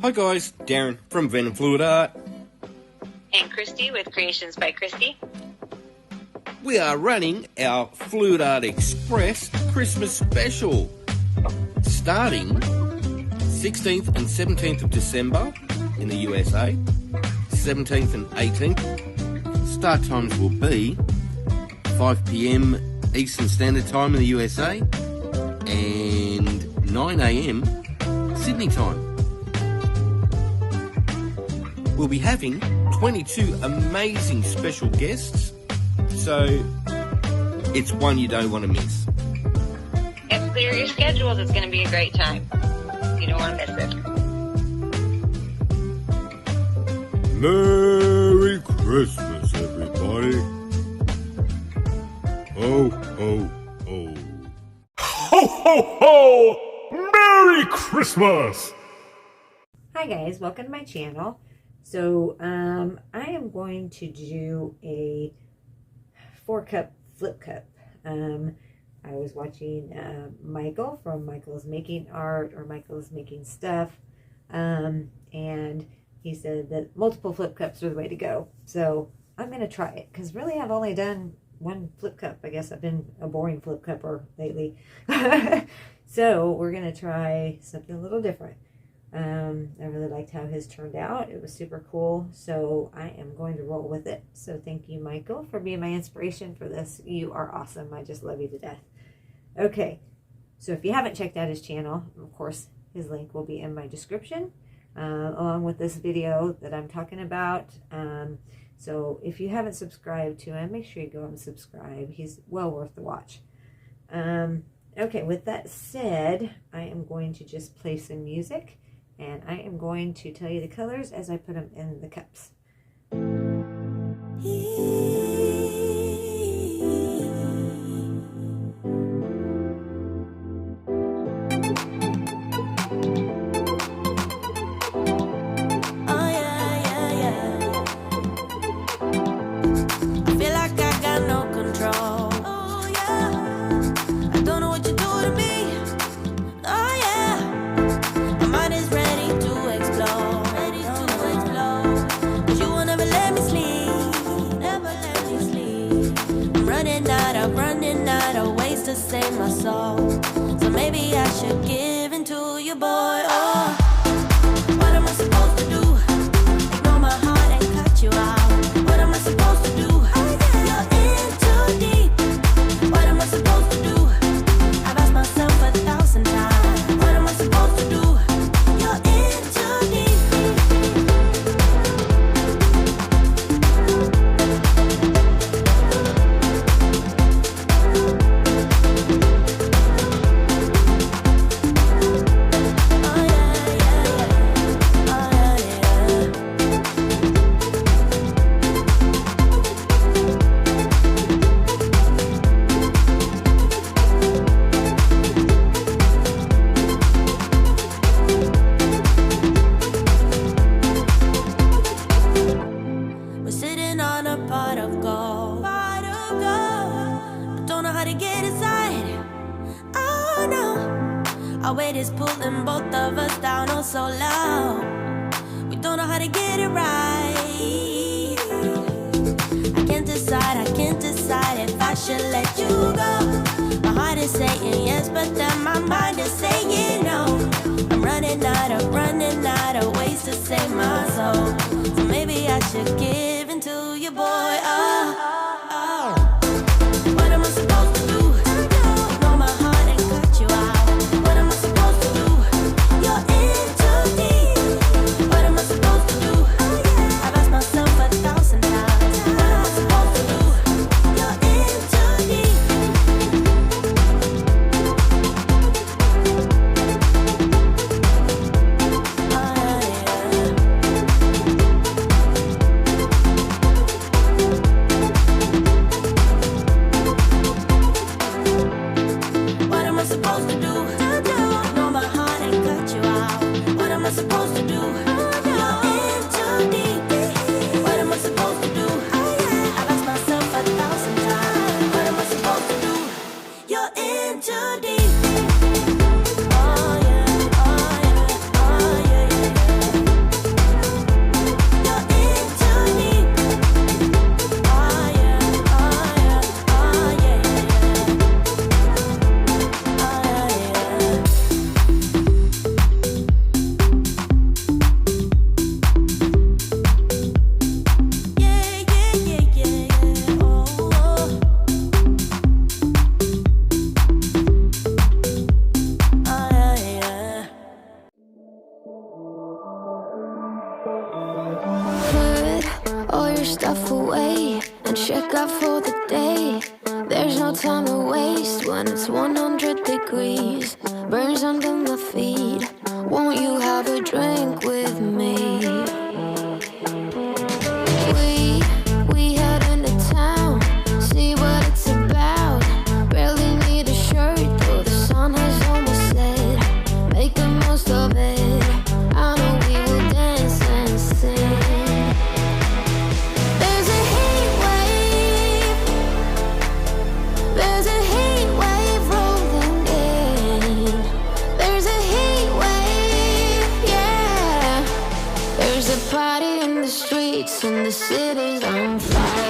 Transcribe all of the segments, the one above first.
Hi guys, Darren from Venom Fluid Art. And Kristy with KreationsbyKristey. We are running our Fluid Art Express Christmas special, starting 16th and 17th of December in the USA, 17th and 18th. Start times will be 5 PM Eastern Standard Time in the USA and 9 AM Sydney time. We'll be having 22 amazing special guests, so it's one you don't want to miss. And clear your schedules, it's going to be a great time. You don't want to miss it. Merry Christmas, everybody. Ho, ho, ho. Ho, ho, ho! Merry Christmas! Hi guys, welcome to my channel. So I am going to do a 4-cup flip cup. I was watching Michael from Michael's Making Art or Michael's Making Stuff, and he said that multiple flip cups are the way to go. So I'm going to try it because really I've only done one flip cup. I guess I've been a boring flip cupper lately. So we're going to try something a little different. I really liked how his turned out. It was super cool, so I am going to roll with it. So thank you, Michael, for being my inspiration for this. You are awesome. I just love you to death. Okay, so if you haven't checked out his channel, of course, his link will be in my description, along with this video that I'm talking about. So if you haven't subscribed to him, make sure you go and subscribe. He's well worth the watch. Okay, with that said, I am going to just play some music. And I am going to tell you the colors as I put them in the cups. To save my soul, so maybe I should give in to your boy. Oh, what am I supposed to do? Ignore my heart and cut you out. What am I supposed to do? You're in too deep. What am I supposed to do? I've asked myself 1,000 times. What am I supposed to do? You're in too deep. Our weight is pulling both of us down oh so low. We don't know how to get it right. I can't decide if I should let you go. My heart is saying yes, but then my mind is saying no. I'm running out of ways to save my soul. So maybe I should give in to your boy. Oh. What am I supposed to do? Ignore my heart and cut you out. What am I supposed to do? You're in too deep. What am I supposed to do? I've asked myself 1,000 times. What am I supposed to do? You're in too deep. stuff away and check out for the day. There's no time to waste when it's 100 degrees. Burns under my feet. Won't you have a drink with me? We head into town, see what it's about. Barely need a shirt though the sun has almost set. Make the most of it. I know we will dance and sing. There's a heat wave. There's a heat wave rolling in. There's a heat wave, yeah. There's a party in the streets and the city's on fire.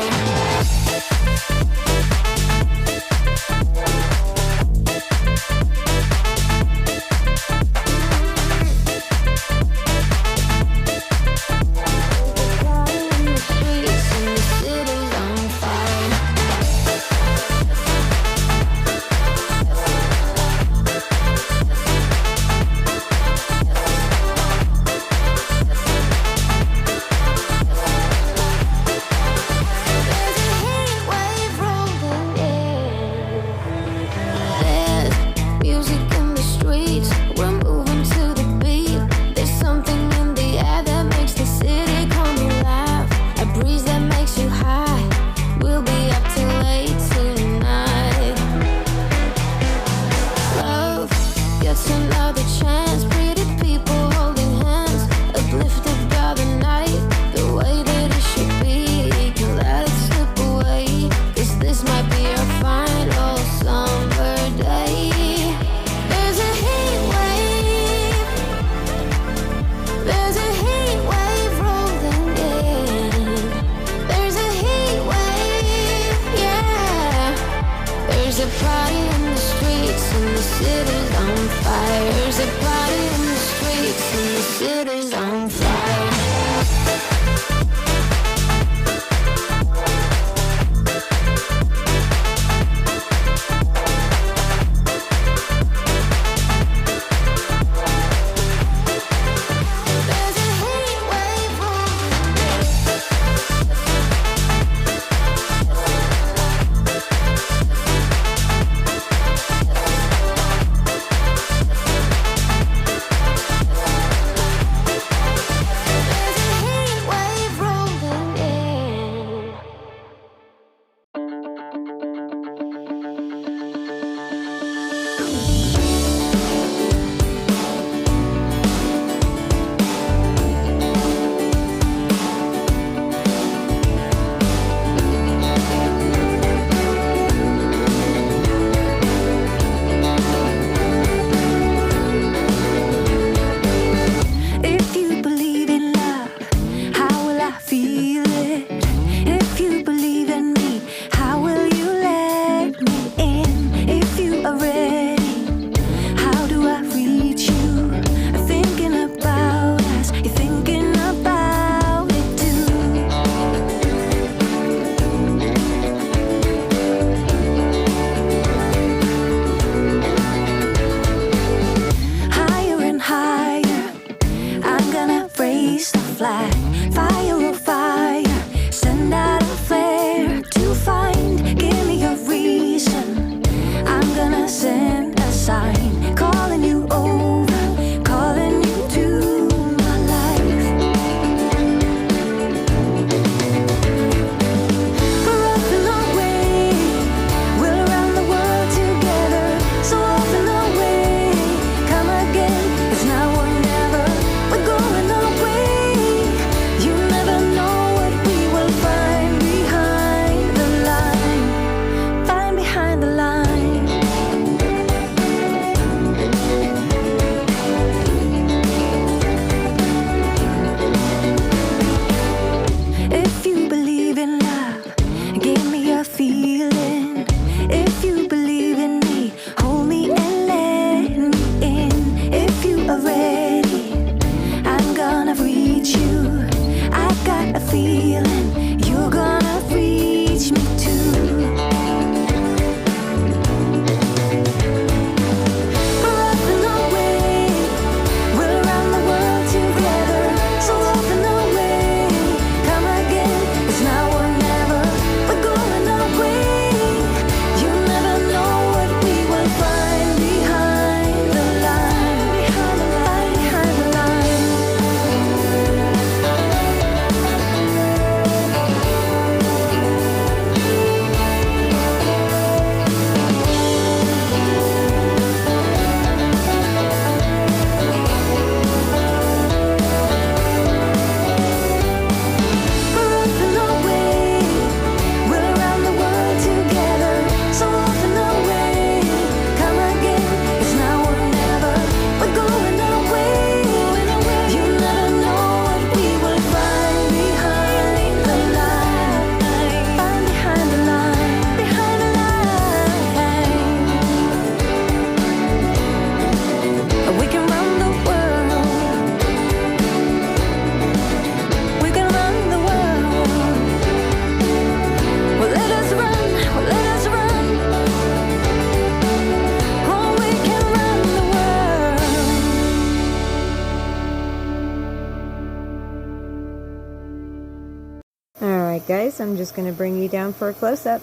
guys, I'm just going to bring you down for a close-up.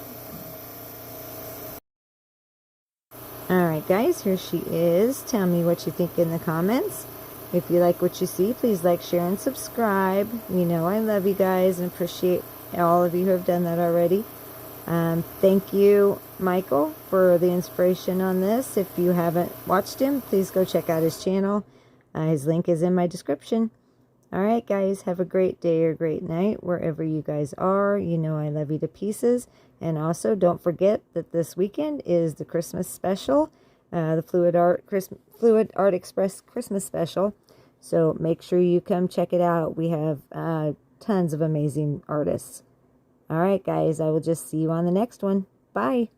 Alright guys, here she is. Tell me what you think in the comments. If you like what you see, please like, share, and subscribe. You know I love you guys and appreciate all of you who have done that already. Thank you, Michael, for the inspiration on this. If you haven't watched him, please go check out his channel. His link is in my description. Alright guys, have a great day or great night wherever you guys are. You know I love you to pieces. And also, don't forget that this weekend is the Christmas special, the Fluid Art Express Christmas special. So make sure you come check it out. We have tons of amazing artists. Alright guys, I will just see you on the next one. Bye.